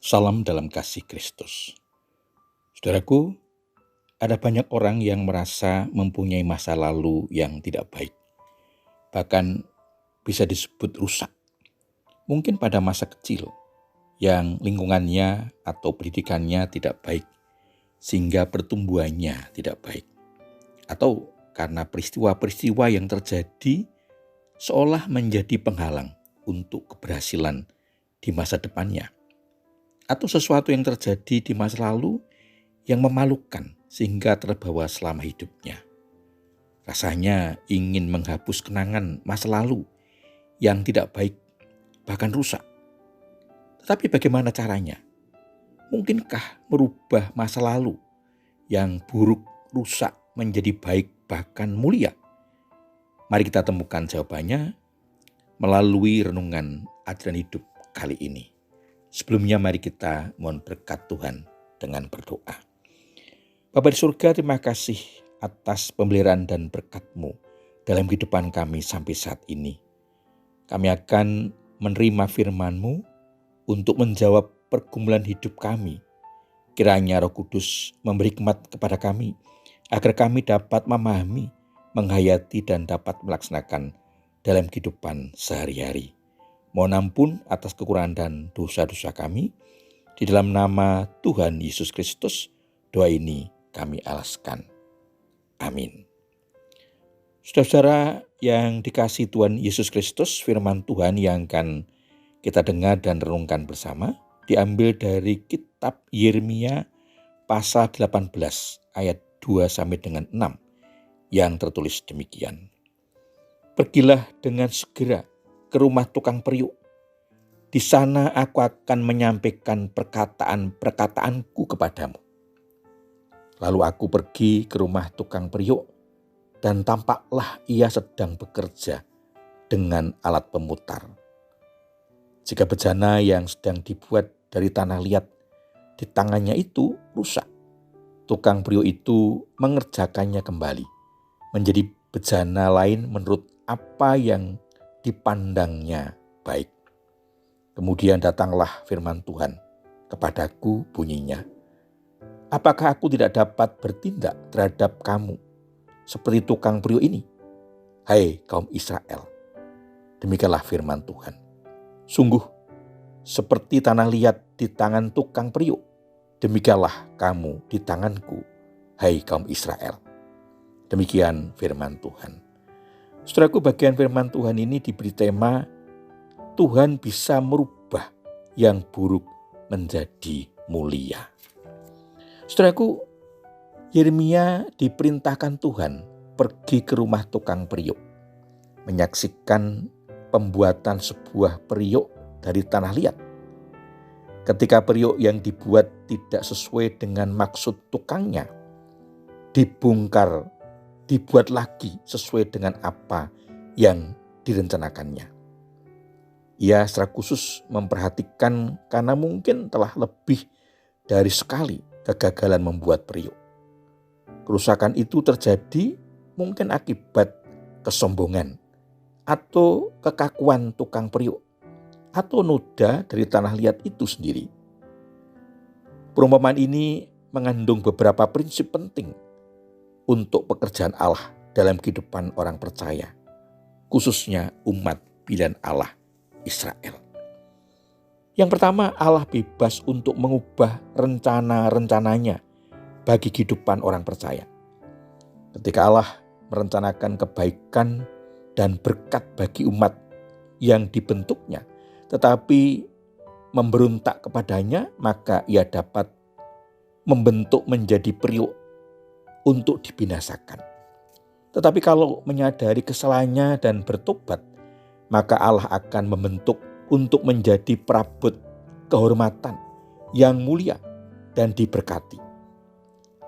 Salam dalam kasih Kristus. Saudaraku, ada banyak orang yang merasa mempunyai masa lalu yang tidak baik. Bahkan bisa disebut rusak. Mungkin pada masa kecil yang lingkungannya atau pendidikannya tidak baik, sehingga pertumbuhannya tidak baik. Atau karena peristiwa-peristiwa yang terjadi seolah menjadi penghalang untuk keberhasilan di masa depannya. Atau sesuatu yang terjadi di masa lalu yang memalukan sehingga terbawa selama hidupnya. Rasanya ingin menghapus kenangan masa lalu yang tidak baik, bahkan rusak. Tetapi bagaimana caranya? Mungkinkah merubah masa lalu yang buruk, rusak menjadi baik, bahkan mulia? Mari kita temukan jawabannya melalui renungan ajaran hidup kali ini. Sebelumnya mari kita mohon berkat Tuhan dengan berdoa. Bapa di surga, terima kasih atas pemeliharaan dan berkat-Mu dalam kehidupan kami sampai saat ini. Kami akan menerima firman-Mu untuk menjawab pergumulan hidup kami. Kiranya Roh Kudus memberi hikmat kepada kami, agar kami dapat memahami, menghayati dan dapat melaksanakan dalam kehidupan sehari-hari. Mohon ampun atas kekurangan dan dosa-dosa kami. Di dalam nama Tuhan Yesus Kristus, doa ini kami alaskan. Amin. Saudara-saudara yang dikasihi Tuhan Yesus Kristus, firman Tuhan yang akan kita dengar dan renungkan bersama diambil dari kitab Yeremia pasal 18 ayat 2 sampai dengan 6 yang tertulis demikian. Pergilah dengan segera ke rumah tukang periuk. Di sana aku akan menyampaikan perkataan-perkataanku kepadamu. Lalu aku pergi ke rumah tukang periuk, dan tampaklah ia sedang bekerja dengan alat pemutar. Jika bejana yang sedang dibuat dari tanah liat di tangannya itu rusak, tukang periuk itu mengerjakannya kembali menjadi bejana lain menurut apa yang dipandangnya baik. Kemudian datanglah firman Tuhan kepadaku, bunyinya, apakah aku tidak dapat bertindak terhadap kamu seperti tukang periuk ini, hai kaum Israel? Demikianlah firman Tuhan. Sungguh seperti tanah liat di tangan tukang periuk, demikianlah kamu di tanganku, hai kaum Israel. Demikian firman Tuhan. Saudaraku, bagian firman Tuhan ini diberi tema Tuhan bisa merubah yang buruk menjadi mulia. Saudaraku, Yeremia diperintahkan Tuhan pergi ke rumah tukang periuk, menyaksikan pembuatan sebuah periuk dari tanah liat. Ketika periuk yang dibuat tidak sesuai dengan maksud tukangnya, dibongkar, dibuat lagi sesuai dengan apa yang direncanakannya. Ia secara khusus memperhatikan karena mungkin telah lebih dari sekali kegagalan membuat periuk. Kerusakan itu terjadi mungkin akibat kesombongan atau kekakuan tukang periuk atau noda dari tanah liat itu sendiri. Perumpamaan ini mengandung beberapa prinsip penting untuk pekerjaan Allah dalam kehidupan orang percaya, khususnya umat pilihan Allah Israel. Yang pertama, Allah bebas untuk mengubah rencana-rencananya bagi kehidupan orang percaya. Ketika Allah merencanakan kebaikan dan berkat bagi umat yang dibentuknya, tetapi memberontak kepadanya, maka ia dapat membentuk menjadi periuk untuk dibinasakan. Tetapi kalau menyadari kesalahannya dan bertobat, maka Allah akan membentuk untuk menjadi perabot kehormatan yang mulia dan diberkati.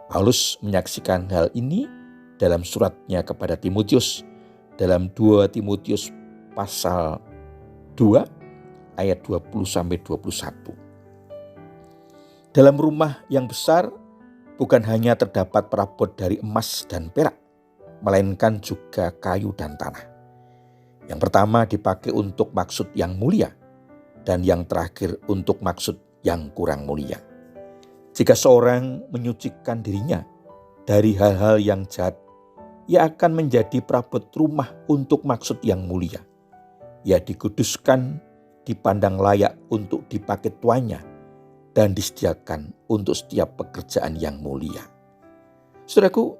Paulus menyaksikan hal ini dalam suratnya kepada Timotius dalam 2 Timotius pasal 2 ayat 20-21. Dalam rumah yang besar bukan hanya terdapat perabot dari emas dan perak, melainkan juga kayu dan tanah. Yang pertama dipakai untuk maksud yang mulia, dan yang terakhir untuk maksud yang kurang mulia. Jika seorang menyucikan dirinya dari hal-hal yang jahat, ia akan menjadi perabot rumah untuk maksud yang mulia. Ia dikuduskan, dipandang layak untuk dipakai tuannya, dan disediakan untuk setiap pekerjaan yang mulia. Saudaraku,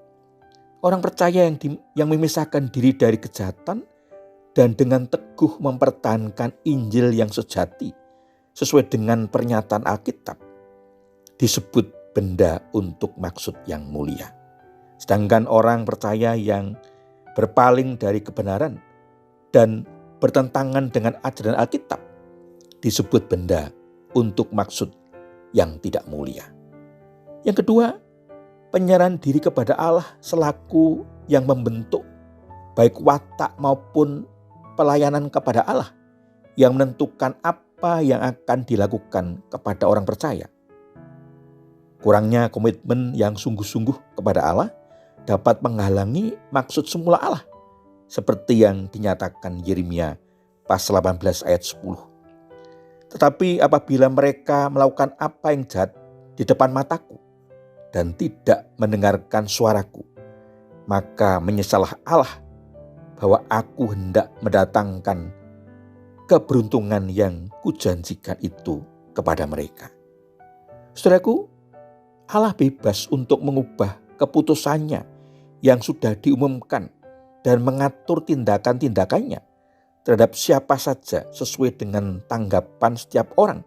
orang percaya yang memisahkan diri dari kejahatan dan dengan teguh mempertahankan Injil yang sejati sesuai dengan pernyataan Alkitab disebut benda untuk maksud yang mulia. Sedangkan orang percaya yang berpaling dari kebenaran dan bertentangan dengan ajaran Alkitab disebut benda untuk maksud yang tidak mulia. Yang kedua, penyerahan diri kepada Allah selaku yang membentuk baik watak maupun pelayanan kepada Allah, yang menentukan apa yang akan dilakukan kepada orang percaya. Kurangnya komitmen yang sungguh-sungguh kepada Allah dapat menghalangi maksud semula Allah, seperti yang dinyatakan Yeremia pasal 18 ayat 10. Tetapi apabila mereka melakukan apa yang jahat di depan mataku dan tidak mendengarkan suaraku, maka menyesallah Allah bahwa aku hendak mendatangkan keberuntungan yang kujanjikan itu kepada mereka. Saudaraku, Allah bebas untuk mengubah keputusannya yang sudah diumumkan dan mengatur tindakan-tindakannya terhadap siapa saja sesuai dengan tanggapan setiap orang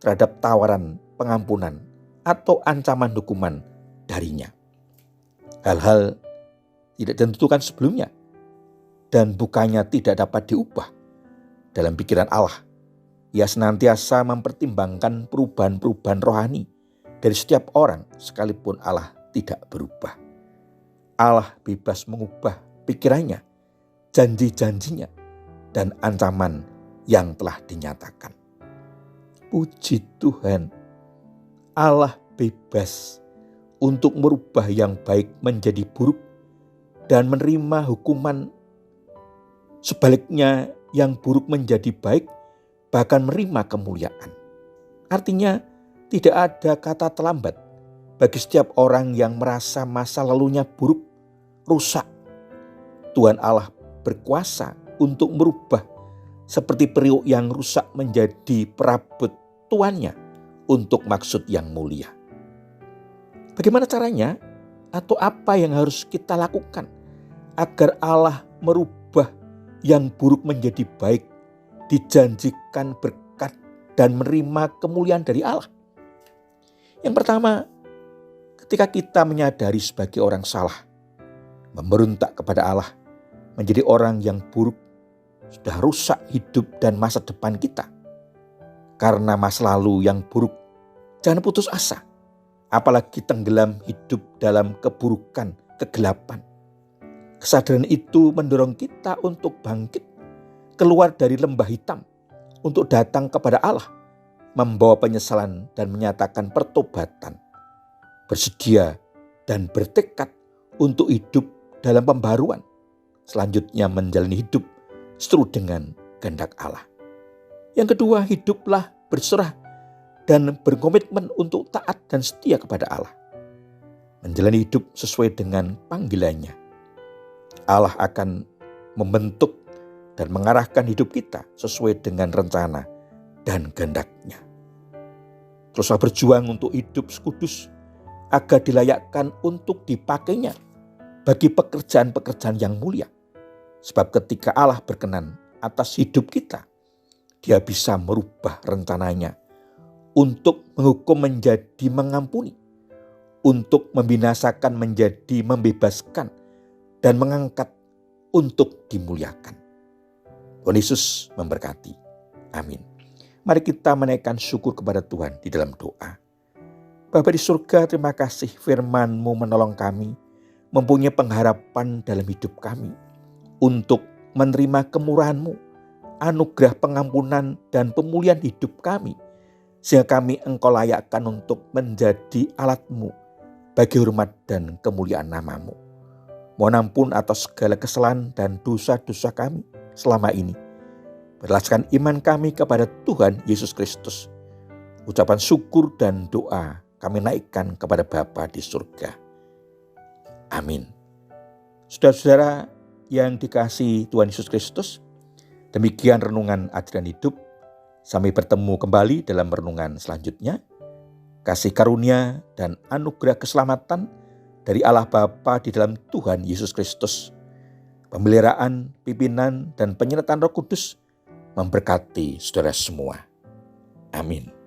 terhadap tawaran pengampunan atau ancaman hukuman darinya. Hal-hal tidak ditentukan sebelumnya dan bukannya tidak dapat diubah. Dalam pikiran Allah, Ia senantiasa mempertimbangkan perubahan-perubahan rohani dari setiap orang sekalipun Allah tidak berubah. Allah bebas mengubah pikirannya, janji-janjinya, dan ancaman yang telah dinyatakan. Puji Tuhan, Allah bebas untuk merubah yang baik menjadi buruk dan menerima hukuman. Sebaliknya, yang buruk menjadi baik, bahkan menerima kemuliaan. Artinya, tidak ada kata terlambat bagi setiap orang yang merasa masa lalunya buruk, rusak. Tuhan Allah berkuasa untuk merubah seperti periuk yang rusak menjadi perabot tuannya untuk maksud yang mulia. Bagaimana caranya atau apa yang harus kita lakukan agar Allah merubah yang buruk menjadi baik, dijanjikan berkat dan menerima kemuliaan dari Allah? Yang pertama, ketika kita menyadari sebagai orang salah, memberontak kepada Allah, menjadi orang yang buruk, sudah rusak hidup dan masa depan kita. Karena masa lalu yang buruk, jangan putus asa, apalagi tenggelam hidup dalam keburukan, kegelapan. Kesadaran itu mendorong kita untuk bangkit, keluar dari lembah hitam, untuk datang kepada Allah, membawa penyesalan dan menyatakan pertobatan, bersedia dan bertekad untuk hidup dalam pembaruan, selanjutnya menjalani hidup seturut dengan kehendak Allah. Yang kedua, hiduplah berserah dan berkomitmen untuk taat dan setia kepada Allah, menjalani hidup sesuai dengan panggilannya. Allah akan membentuk dan mengarahkan hidup kita sesuai dengan rencana dan kehendak-Nya. Teruslah berjuang untuk hidup kudus agar dilayakkan untuk dipakainya bagi pekerjaan-pekerjaan yang mulia. Sebab ketika Allah berkenan atas hidup kita, Dia bisa merubah rencananya untuk menghukum menjadi mengampuni, untuk membinasakan menjadi membebaskan, dan mengangkat untuk dimuliakan. Tuhan Yesus memberkati. Amin. Mari kita menaikkan syukur kepada Tuhan di dalam doa. Bapa di surga, terima kasih firman-Mu menolong kami, mempunyai pengharapan dalam hidup kami, untuk menerima kemurahan-Mu, anugerah pengampunan dan pemulihan hidup kami, sehingga kami Engkau layakkan untuk menjadi alat-Mu bagi hormat dan kemuliaan nama-Mu. Mohon ampun atas segala kesalahan dan dosa-dosa kami selama ini. Berlaskan iman kami kepada Tuhan Yesus Kristus, ucapan syukur dan doa kami naikkan kepada Bapa di surga. Amin. Saudara-saudara yang dikasihi Tuhan Yesus Kristus, demikian renungan ajaran hidup. Sampai bertemu kembali dalam renungan selanjutnya. Kasih karunia dan anugerah keselamatan dari Allah Bapa di dalam Tuhan Yesus Kristus, pemeliharaan, pimpinan, dan penyertaan Roh Kudus memberkati saudara semua. Amin.